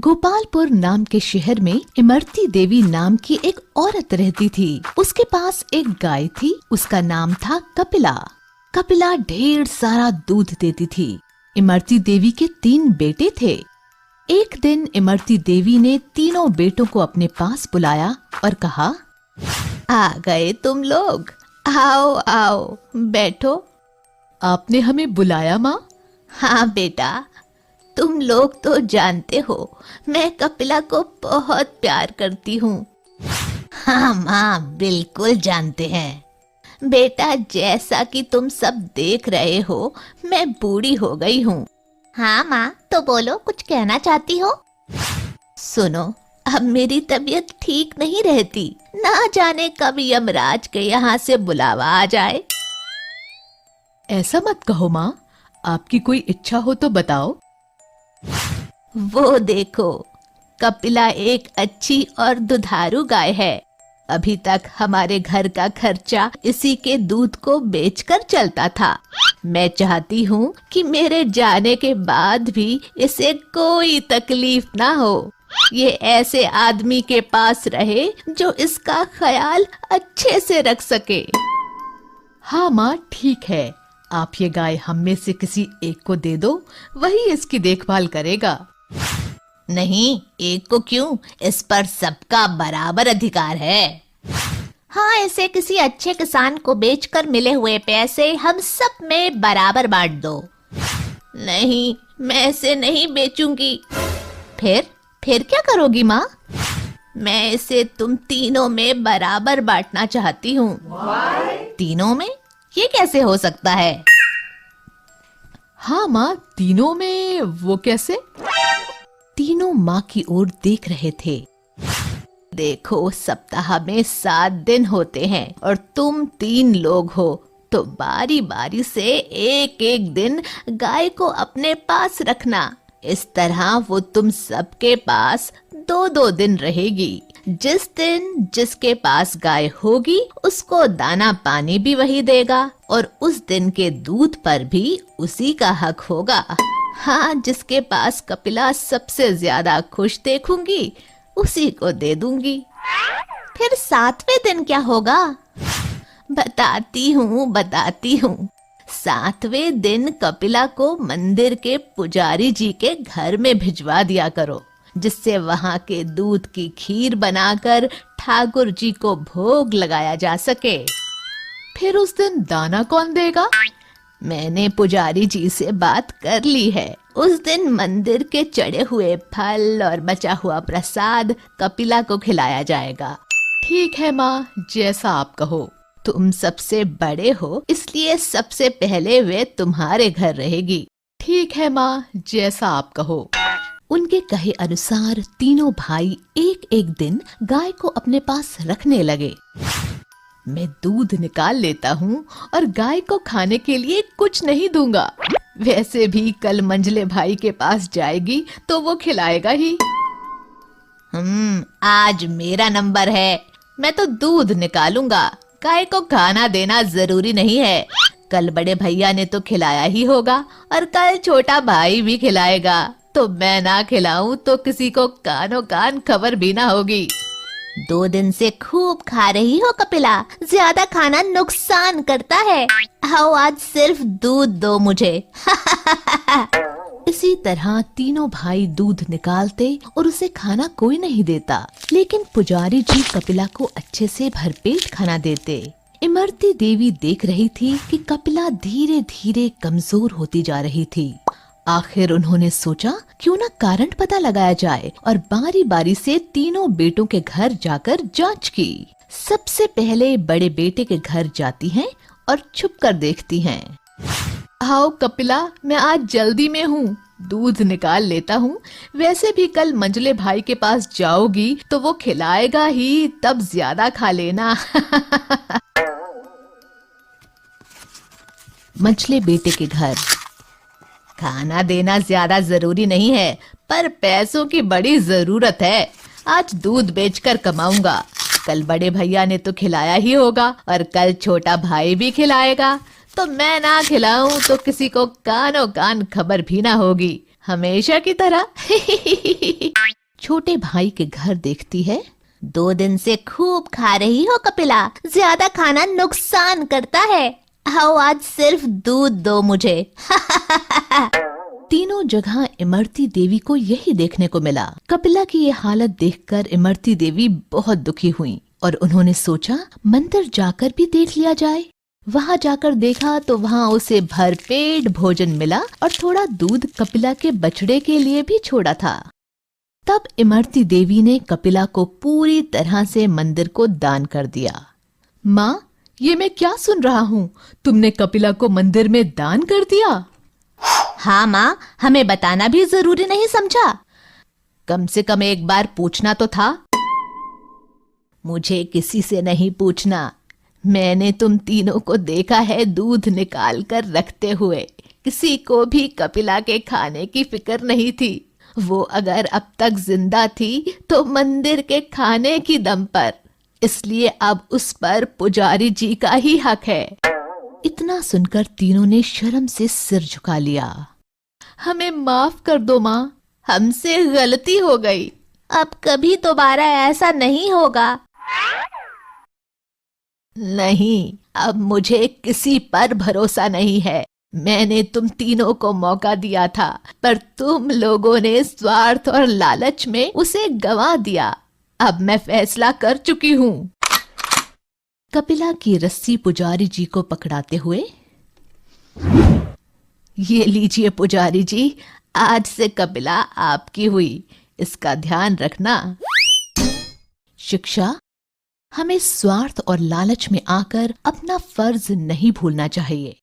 गोपालपुर नाम के शहर में इमरती देवी नाम की एक औरत रहती थी। उसके पास एक गाय थी। उसका नाम था कपिला। कपिला ढेर सारा दूध देती थी। इमरती देवी के 3 बेटे थे। एक दिन इमरती देवी ने तीनों बेटों को अपने पास बुलाया और कहा, आ गए तुम लोग, आओ आओ बैठो। आपने हमें बुलाया माँ? हाँ बेटा, तुम लोग तो जानते हो मैं कपिला को बहुत प्यार करती हूँ। हाँ माँ, बिल्कुल जानते हैं। बेटा, जैसा कि तुम सब देख रहे हो, मैं बूढ़ी हो गई हूँ। हाँ माँ, तो बोलो, कुछ कहना चाहती हो? सुनो, अब मेरी तबीयत ठीक नहीं रहती। ना जाने कब यमराज के यहाँ से बुलावा आ जाए। ऐसा मत कहो माँ, आपकी कोई इच्छा हो तो बताओ। वो देखो, कपिला एक अच्छी और दुधारू गाय है। अभी तक हमारे घर का खर्चा इसी के दूध को बेचकर चलता था। मैं चाहती हूँ कि मेरे जाने के बाद भी इसे कोई तकलीफ ना हो। ये ऐसे आदमी के पास रहे जो इसका ख्याल अच्छे से रख सके। हाँ माँ, ठीक है। आप ये गाय हम में से किसी एक को दे दो, वही इसकी देखभाल करेगा। नहीं, एक को क्यों? इस पर सबका बराबर अधिकार है। हाँ, इसे किसी अच्छे किसान को बेचकर मिले हुए पैसे हम सब में बराबर बांट दो। नहीं, मैं इसे नहीं बेचूंगी। फिर क्या करोगी माँ? मैं इसे तुम तीनों में बराबर बांटना चाहती हूँ। तीनों में? ये कैसे हो सकता है? हाँ माँ, तीनों में वो कैसे? तीनों माँ की ओर देख रहे थे। देखो, सप्ताह में 7 दिन होते हैं और तुम 3 लोग हो, तो बारी बारी से एक एक दिन गाय को अपने पास रखना। इस तरह वो तुम सबके पास 2-2 दिन रहेगी। जिस दिन जिसके पास गाय होगी उसको दाना पानी भी वही देगा और उस दिन के दूध पर भी उसी का हक होगा। हाँ, जिसके पास कपिला सबसे ज्यादा खुश देखूंगी उसी को दे दूंगी। फिर 7वें दिन क्या होगा? बताती हूँ। 7वें दिन कपिला को मंदिर के पुजारी जी के घर में भिजवा दिया करो, जिससे वहां के दूध की खीर बनाकर ठाकुर जी को भोग लगाया जा सके। फिर उस दिन दाना कौन देगा? मैंने पुजारी जी से बात कर ली है। उस दिन मंदिर के चढ़े हुए फल और बचा हुआ प्रसाद कपिला को खिलाया जाएगा। ठीक है माँ, जैसा आप कहो। तुम सबसे बड़े हो, इसलिए सबसे पहले वे तुम्हारे घर रहेगी। ठीक है माँ, जैसा आप कहो। उनके कहे अनुसार तीनों भाई एक एक दिन गाय को अपने पास रखने लगे। मैं दूध निकाल लेता हूँ और गाय को खाने के लिए कुछ नहीं दूंगा। वैसे भी कल मंझले भाई के पास जाएगी तो वो खिलाएगा ही। आज मेरा नंबर है। मैं तो दूध निकालूंगा। गाय को खाना देना जरूरी नहीं है। कल बड़े भैया ने तो खिलाया ही होगा और कल छोटा भाई भी खिलाएगा। तो मैं ना खिलाऊं तो किसी को कानो कान खबर भी ना होगी। 2 दिन से खूब खा रही हो कपिला, ज्यादा खाना नुकसान करता है। आओ, आज सिर्फ दूध दो मुझे। इसी तरह तीनों भाई दूध निकालते और उसे खाना कोई नहीं देता, लेकिन पुजारी जी कपिला को अच्छे से भरपेट खाना देते। इमरती देवी देख रही थी कि कपिला धीरे धीरे कमजोर होती जा रही थी। आखिर उन्होंने सोचा क्यों ना कारण पता लगाया जाए और बारी बारी से तीनों बेटों के घर जाकर जांच की। सबसे पहले बड़े बेटे के घर जाती हैं और छुप कर देखती हैं। आओ कपिला, मैं आज जल्दी में हूँ, दूध निकाल लेता हूँ। वैसे भी कल मंझले भाई के पास जाओगी तो वो खिलाएगा ही, तब ज्यादा खा लेना। मंझले बेटे के घर। खाना देना ज्यादा जरूरी नहीं है, पर पैसों की बड़ी जरूरत है। आज दूध बेचकर कमाऊंगा। कल बड़े भैया ने तो खिलाया ही होगा और कल छोटा भाई भी खिलाएगा। तो मैं ना खिलाऊं तो किसी को कानो कान खबर भी ना होगी, हमेशा की तरह। छोटे भाई के घर देखती है। 2 दिन से खूब खा रही हो कपिला, ज्यादा खाना नुकसान करता है। आओ आज सिर्फ दूध दो मुझे। तीनों जगह इमरती देवी को यही देखने को मिला। कपिला की ये हालत देखकर इमरती देवी बहुत दुखी हुई और उन्होंने सोचा मंदिर जाकर भी देख लिया जाए। वहां जाकर देखा तो वहां उसे भरपेट भोजन मिला और थोड़ा दूध कपिला के बछड़े के लिए भी छोड़ा था। तब इमरती देवी ने कपिला को पूरी तरह से मंदिर को दान कर दिया। माँ, ये मैं क्या सुन रहा हूँ? तुमने कपिला को मंदिर में दान कर दिया? हाँ माँ, हमें बताना भी जरूरी नहीं समझा? कम से कम एक बार पूछना तो था। मुझे किसी से नहीं पूछना। मैंने तुम तीनों को देखा है दूध निकाल कर रखते हुए। किसी को भी कपिला के खाने की फिक्र नहीं थी। वो अगर अब तक जिंदा थी तो मंदिर के खाने की दम पर, इसलिए अब उस पर पुजारी जी का ही हक है। इतना सुनकर तीनों ने शर्म से सिर झुका लिया। हमें माफ कर दो माँ, हमसे गलती हो गई। अब कभी दोबारा ऐसा नहीं होगा। नहीं, अब मुझे किसी पर भरोसा नहीं है। मैंने तुम तीनों को मौका दिया था, पर तुम लोगों ने स्वार्थ और लालच में उसे गंवा दिया। अब मैं फैसला कर चुकी हूँ। कपिला की रस्सी पुजारी जी को पकड़ाते हुए, ये लीजिए पुजारी जी, आज से कपिला आपकी हुई, इसका ध्यान रखना। शिक्षा, हमें स्वार्थ और लालच में आकर अपना फर्ज नहीं भूलना चाहिए।